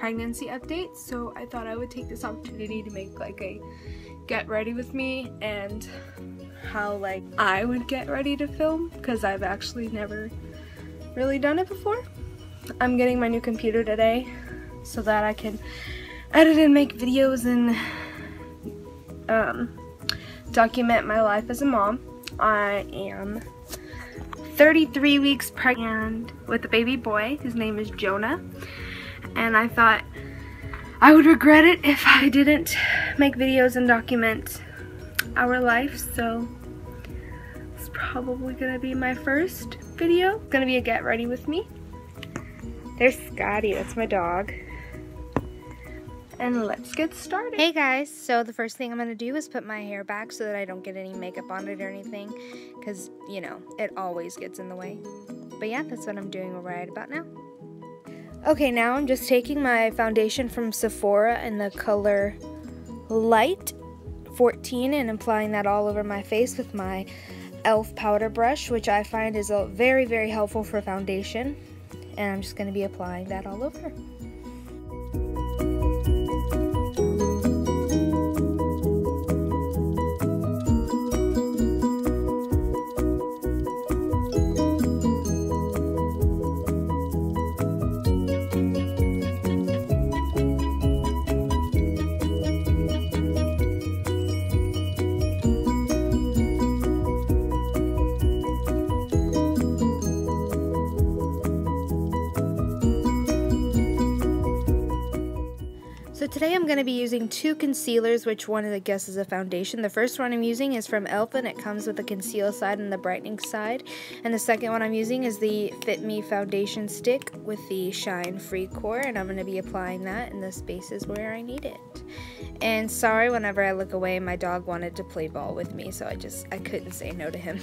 pregnancy update, so I thought I would take this opportunity to make like a get ready with me and how like I would get ready to film, because I've actually never really done it before. I'm getting my new computer today so that I can edit and make videos and document my life as a mom. I am 33 weeks pregnant with a baby boy. His name is Jonah, and I thought I would regret it if I didn't make videos and document our life, so it's probably gonna be my first video. It's gonna be a get ready with me. There's Scotty, that's my dog. And let's get started. Hey guys, so the first thing I'm gonna do is put my hair back so that I don't get any makeup on it or anything, because, you know, it always gets in the way. But yeah, that's what I'm doing right about now. Okay, now I'm just taking my foundation from Sephora in the color Light 14 and applying that all over my face with my e.l.f. powder brush, which I find is very, very helpful for foundation. And I'm just going to be applying that all over. So today I'm going to be using two concealers, which one I guess is a foundation. The first one I'm using is from e.l.f. and it comes with the conceal side and the brightening side. And the second one I'm using is the Fit Me foundation stick with the shine free core, and I'm going to be applying that in the spaces where I need it. And sorry, whenever I look away, my dog wanted to play ball with me, so I couldn't say no to him.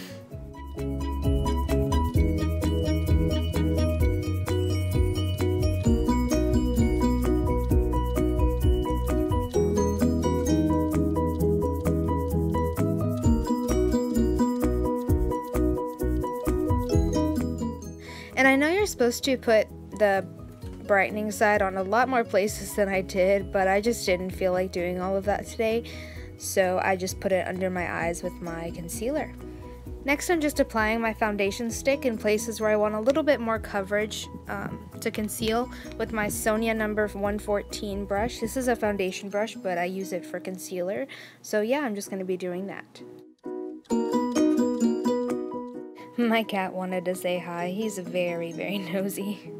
And I know you're supposed to put the brightening side on a lot more places than I did, but I just didn't feel like doing all of that today, so I just put it under my eyes with my concealer. Next, I'm just applying my foundation stick in places where I want a little bit more coverage to conceal with my Sonia number 114 brush. This is a foundation brush, but I use it for concealer, so yeah, I'm just going to be doing that. My cat wanted to say hi. He's very, very nosy.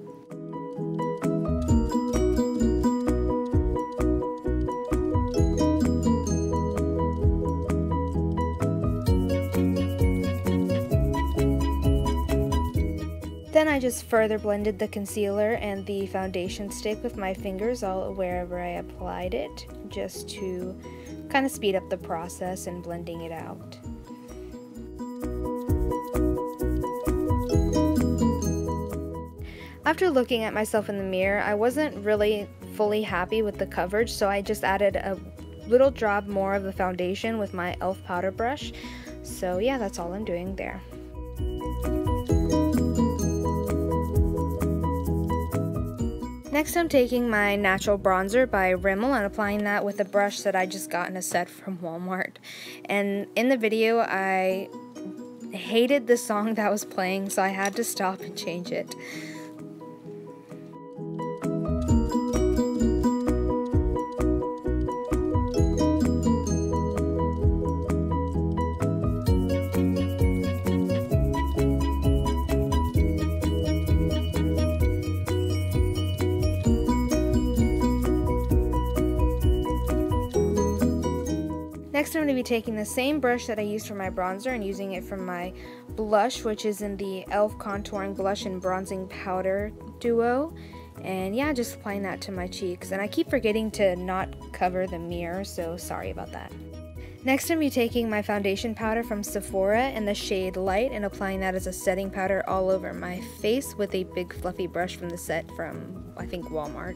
Then I just further blended the concealer and the foundation stick with my fingers all wherever I applied it, just to kind of speed up the process and blending it out. After looking at myself in the mirror, I wasn't really fully happy with the coverage, so I just added a little drop more of the foundation with my e.l.f. powder brush. So yeah, that's all I'm doing there. Next, I'm taking my natural bronzer by Rimmel and applying that with a brush that I just got in a set from Walmart. And in the video, I hated the song that was playing, so I had to stop and change it. Next, I'm going to be taking the same brush that I used for my bronzer and using it for my blush, which is in the e.l.f. Contouring Blush and Bronzing Powder duo. And yeah, just applying that to my cheeks. And I keep forgetting to not cover the mirror, so sorry about that. Next, I'm going to be taking my foundation powder from Sephora in the shade Light and applying that as a setting powder all over my face with a big fluffy brush from the set from, I think, Walmart.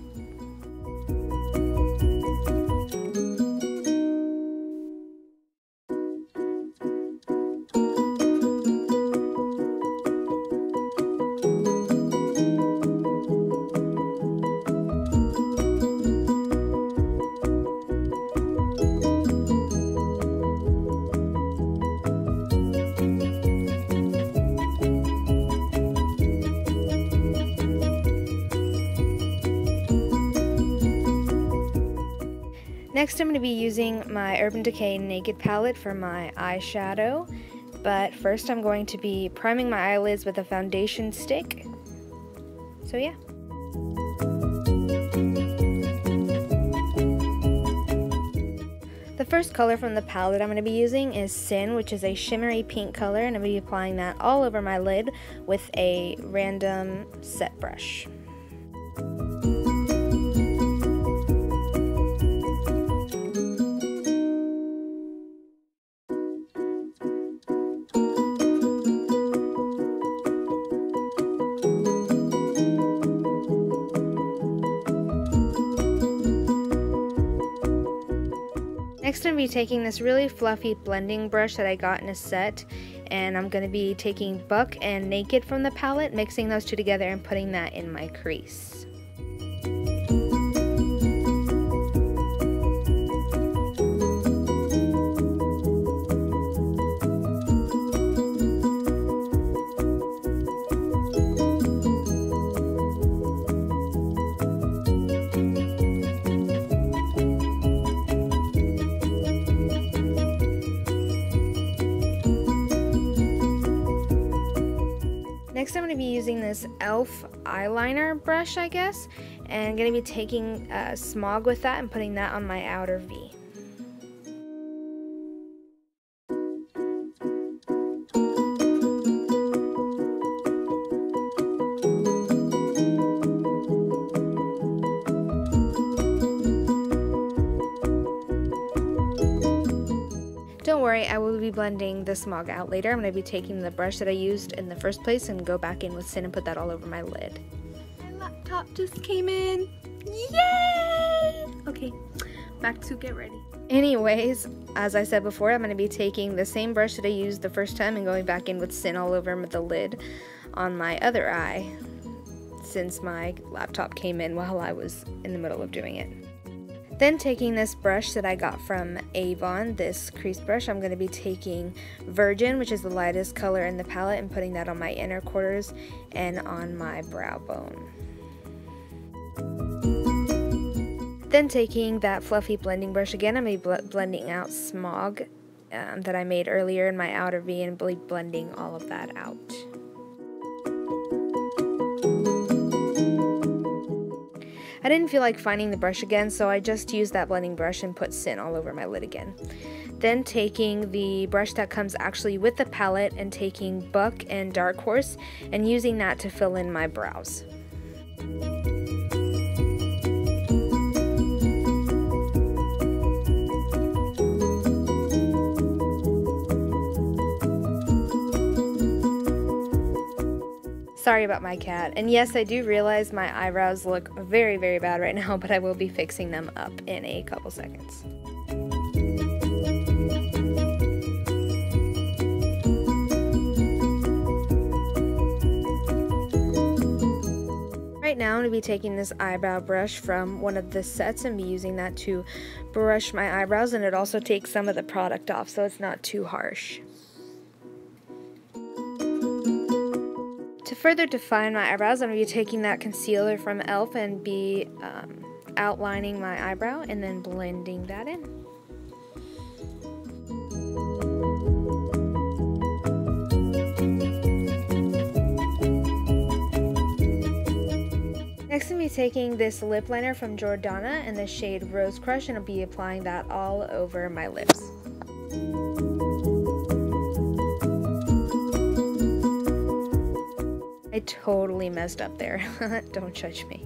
Next, I'm going to be using my Urban Decay Naked palette for my eyeshadow, but first I'm going to be priming my eyelids with a foundation stick. So yeah. The first color from the palette I'm going to be using is Sin, which is a shimmery pink color, and I'm going to be applying that all over my lid with a random set brush. Next, I'm going to be taking this really fluffy blending brush that I got in a set, and I'm going to be taking Buck and Naked from the palette, mixing those two together and putting that in my crease. Next, I'm going to be using this e.l.f. eyeliner brush, I guess, and I'm going to be taking Smog with that and putting that on my outer V. Don't worry, I will be blending the Smog out later. I'm going to be taking the brush that I used in the first place and go back in with Sin and put that all over my lid. My laptop just came in. Yay! Okay, back to get ready. Anyways, as I said before, I'm going to be taking the same brush that I used the first time and going back in with Sin all over the lid on my other eye, since my laptop came in while I was in the middle of doing it. Then taking this brush that I got from Avon, this crease brush, I'm going to be taking Virgin, which is the lightest color in the palette, and putting that on my inner quarters and on my brow bone. Then taking that fluffy blending brush again, I'm going to be blending out Smog that I made earlier in my outer V and blending all of that out. I didn't feel like finding the brush again, so I just used that blending brush and put Sin all over my lid again. Then taking the brush that comes actually with the palette and taking Buck and Dark Horse and using that to fill in my brows. Sorry about my cat, and yes, I do realize my eyebrows look very, very bad right now, but I will be fixing them up in a couple seconds. Right now I'm going to be taking this eyebrow brush from one of the sets and be using that to brush my eyebrows, and it also takes some of the product off so it's not too harsh. To further define my eyebrows, I'm going to be taking that concealer from e.l.f. and be outlining my eyebrow and then blending that in. Next, I'm going to be taking this lip liner from Jordana in the shade Rose Crush, and I'll be applying that all over my lips. I totally messed up there. Don't judge me.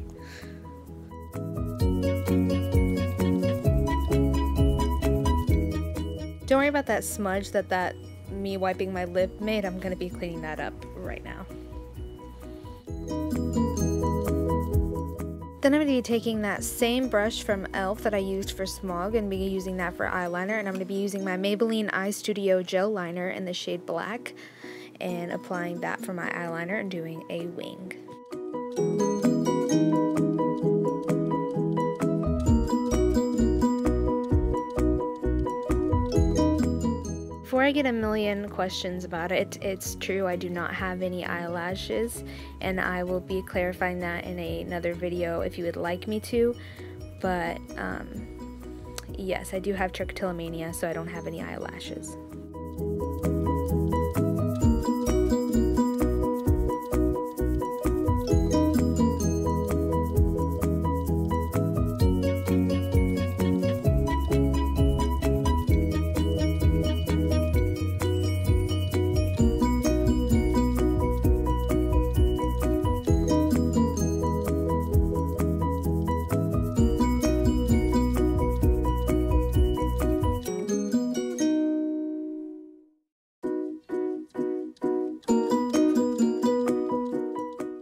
Don't worry about that smudge that me wiping my lip made. I'm gonna be cleaning that up right now. Then I'm going to be taking that same brush from e.l.f. that I used for Smog and be using that for eyeliner, and I'm going to be using my Maybelline Eye Studio Gel Liner in the shade Black and applying that for my eyeliner and doing a wing. Before I get a million questions about it, it's true, I do not have any eyelashes, and I will be clarifying that in another video if you would like me to, but yes, I do have trichotillomania, so I don't have any eyelashes.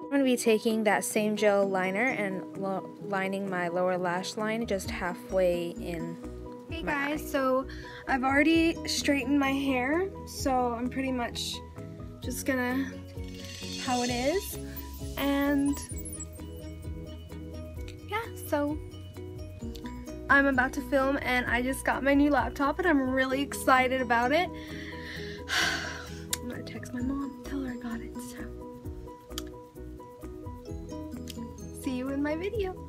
I'm going to be taking that same gel liner and lining my lower lash line just halfway in. Hey guys, so I've already straightened my hair, so I'm pretty much just gonna how it is. And yeah, so I'm about to film, and I just got my new laptop and I'm really excited about it. I'm gonna text my mom, tell her I got it. So see you in my video.